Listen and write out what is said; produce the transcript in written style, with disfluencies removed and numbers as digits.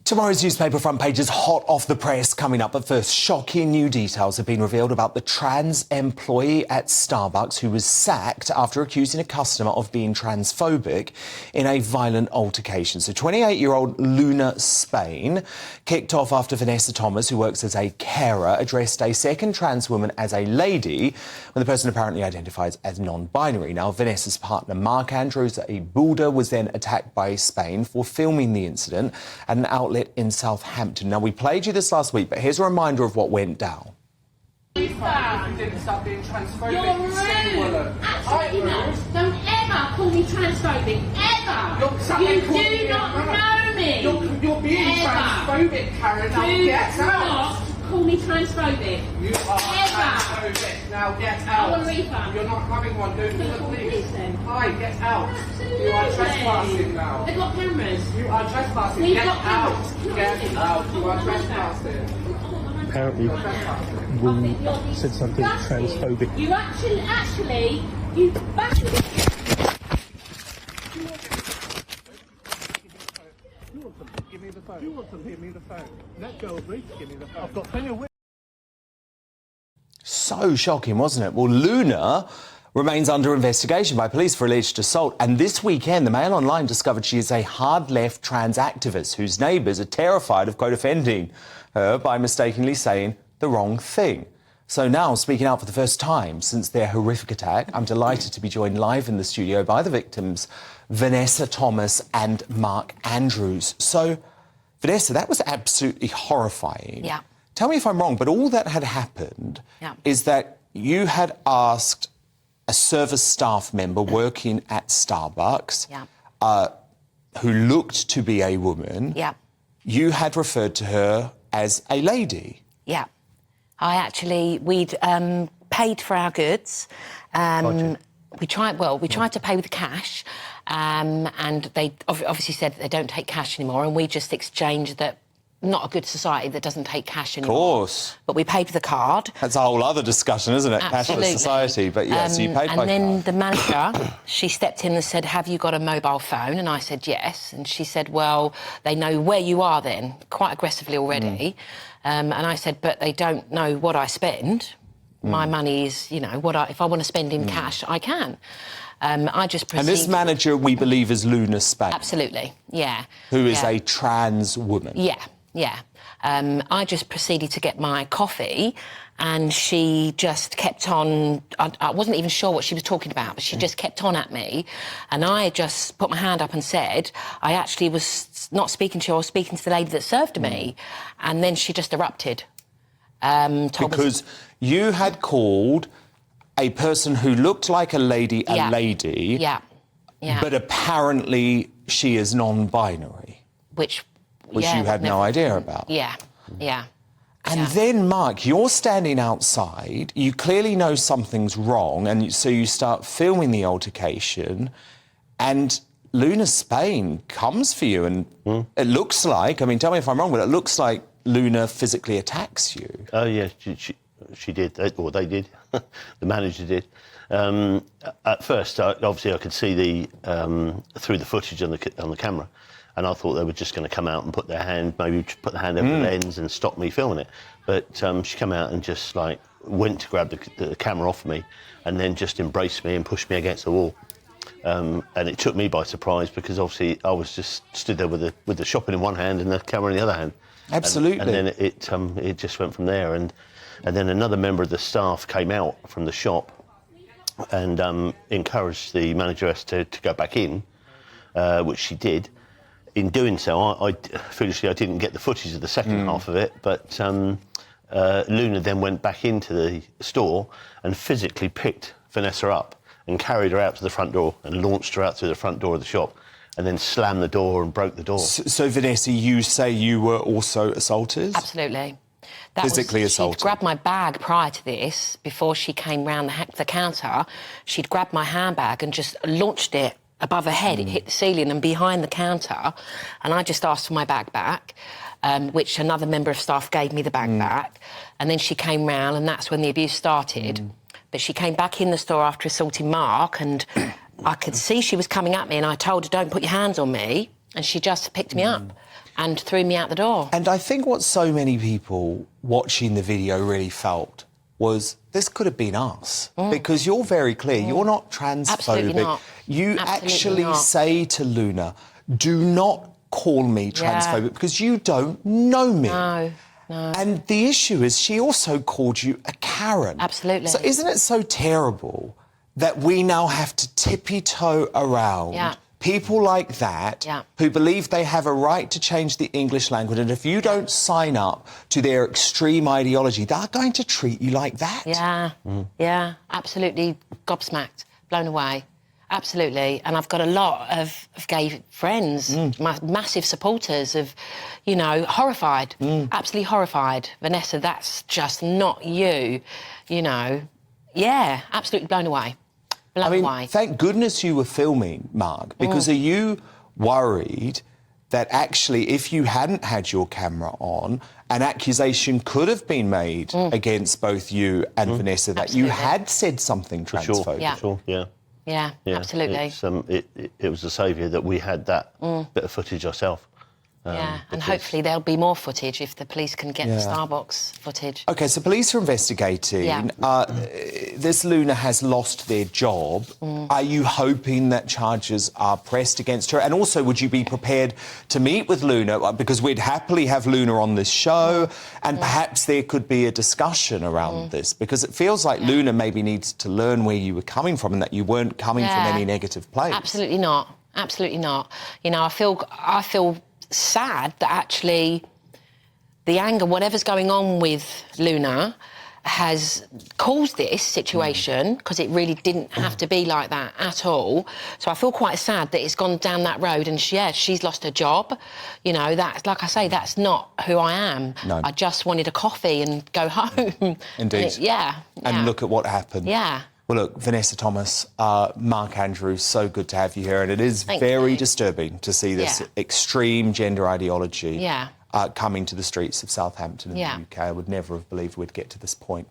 Tomorrow's newspaper front page is hot off the press coming up, but first, shocking new details have been revealed about the trans employee at Starbucks who was sacked after accusing a customer of being transphobic in a violent altercation. So 28-year-old Luna Spain kicked off after Vanessa Thomas, who works as a carer, addressed a second trans woman as a lady when the person apparently identifies as non-binary. Now, Vanessa's partner, Mark Andrews, a builder, was then attacked by Spain for filming the incident at an outlet in Southampton. Now, we played you this last week, but here's a reminder of what went down. You didn't start being transphobic. You're rude. Absolutely not. Don't ever call me transphobic. Ever. You do not know me. You're being transphobic, Karen. Now get out. Call me transphobic. You are transphobic. Now get out. I want a refund. You're not having one, do you? Please then. Hi, get out. Absolutely. You are trespassing now. They've got cameras. You are trespassing. We've Get got out. cameras. Get out. You are trespassing. Apparently, Will said something transphobic. You actually, you Give me the phone. You want to give me the phone. That girl agreed to give me the phone. I've got plenty of. So shocking, wasn't it? Well, Luna remains under investigation by police for alleged assault. And this weekend, the Mail Online discovered she is a hard-left trans activist whose neighbours are terrified of, quote, offending her by mistakenly saying the wrong thing. So now, speaking out for the first time since their horrific attack, I'm delighted to be joined live in the studio by the victims, Vanessa Thomas and Mark Andrews. So, Vanessa, that was absolutely horrifying. Yeah. Tell me if I'm wrong, but all that had happened is that you had asked a service staff member working at Starbucks who looked to be a woman. Yeah. You had referred to her as a lady. Yeah. We'd paid for our goods. We tried to pay with cash, and they obviously said they don't take cash anymore, and we just exchanged that. Not a good society that doesn't take cash anymore. Of course. But we paid with a card. That's a whole other discussion, isn't it? Absolutely. Cashless society. But yes, you paid by card. And then the manager, she stepped in and said, have you got a mobile phone? And I said, yes. And she said, well, they know where you are then, quite aggressively already. And I said, but they don't know what I spend. My money is, you know, if I want to spend in cash, I can. I just proceeded... And this manager, we believe, is Luna Spain. Absolutely, yeah. Who is a trans woman. Yeah. Yeah. I just proceeded to get my coffee and she just kept on... I wasn't even sure what she was talking about, but she just kept on at me. And I just put my hand up and said, I actually was not speaking to you, I was speaking to the lady that served me. And then she just erupted. Because you had called a person who looked like a lady a lady. Yeah. Yeah. But apparently she is non-binary. Which you had no idea about. Yeah, yeah. And then, Mark, you're standing outside, you clearly know something's wrong, and so you start filming the altercation, and Luna Spain comes for you, and it looks like, I mean, tell me if I'm wrong, but it looks like Luna physically attacks you. Oh, yes, she did, or they did. The manager did. At first, obviously, I could see through the footage on the camera. And I thought they were just going to come out and put their hand over the lens and stop me filming it. But she came out and just, like, went to grab the camera off me and then just embraced me and pushed me against the wall. And it took me by surprise because, obviously, I was just stood there with the shopping in one hand and the camera in the other hand. Absolutely. And then it just went from there. And then another member of the staff came out from the shop and encouraged the manageress to go back in, which she did. In doing so, foolishly, I didn't get the footage of the second half of it, but Luna then went back into the store and physically picked Vanessa up and carried her out to the front door and launched her out through the front door of the shop and then slammed the door and broke the door. So Vanessa, you say you were also assaulted? Absolutely. Physically assaulted? She'd grabbed my bag prior to this, before she came round the counter. She'd grabbed my handbag and just launched it above her head. It hit the ceiling and behind the counter, and I just asked for my bag back, which another member of staff gave me the bag back, and then she came round and that's when the abuse started. But she came back in the store after assaulting Mark, and I could see she was coming at me, and I told her, don't put your hands on me, and she just picked me up and threw me out the door. And I think what so many people watching the video really felt was this could have been us, because you're very clear, you're not transphobic. Absolutely not. You Absolutely actually not. say to Luna, do not call me transphobic because you don't know me. No, no. And the issue is she also called you a Karen. Absolutely. So isn't it so terrible that we now have to tippy-toe around people like that who believe they have a right to change the English language, and if you don't sign up to their extreme ideology, they're going to treat you like that? Yeah, yeah, absolutely gobsmacked, blown away. Absolutely. And I've got a lot of gay friends, massive supporters of, you know, horrified, absolutely horrified. Vanessa, that's just not you, you know. Yeah, absolutely blown away. Blown away. Thank goodness you were filming, Mark, because are you worried that actually if you hadn't had your camera on, an accusation could have been made against both you and Vanessa that you had said something transphobic? For sure, yeah. Yeah, absolutely. It was a saviour that we had that bit of footage ourselves. And hopefully there'll be more footage if the police can get the Starbucks footage. OK, so police are investigating. This Luna has lost their job. Are you hoping that charges are pressed against her? And also, would you be prepared to meet with Luna? Because we'd happily have Luna on this show, and perhaps there could be a discussion around this, because it feels like Luna maybe needs to learn where you were coming from and that you weren't coming from any negative place. Absolutely not. Absolutely not. You know, I feel sad that actually the anger, whatever's going on with Luna, has caused this situation, because it really didn't have to be like that at all. So I feel quite sad that it's gone down that road, and she's lost her job. You know, that's, like I say, that's not who I am. No. I just wanted a coffee and go home. Indeed. And look at what happened. Yeah. Well, look, Vanessa Thomas, Mark Andrews, so good to have you here. And it is very disturbing to see this extreme gender ideology coming to the streets of Southampton in the UK. I would never have believed we'd get to this point.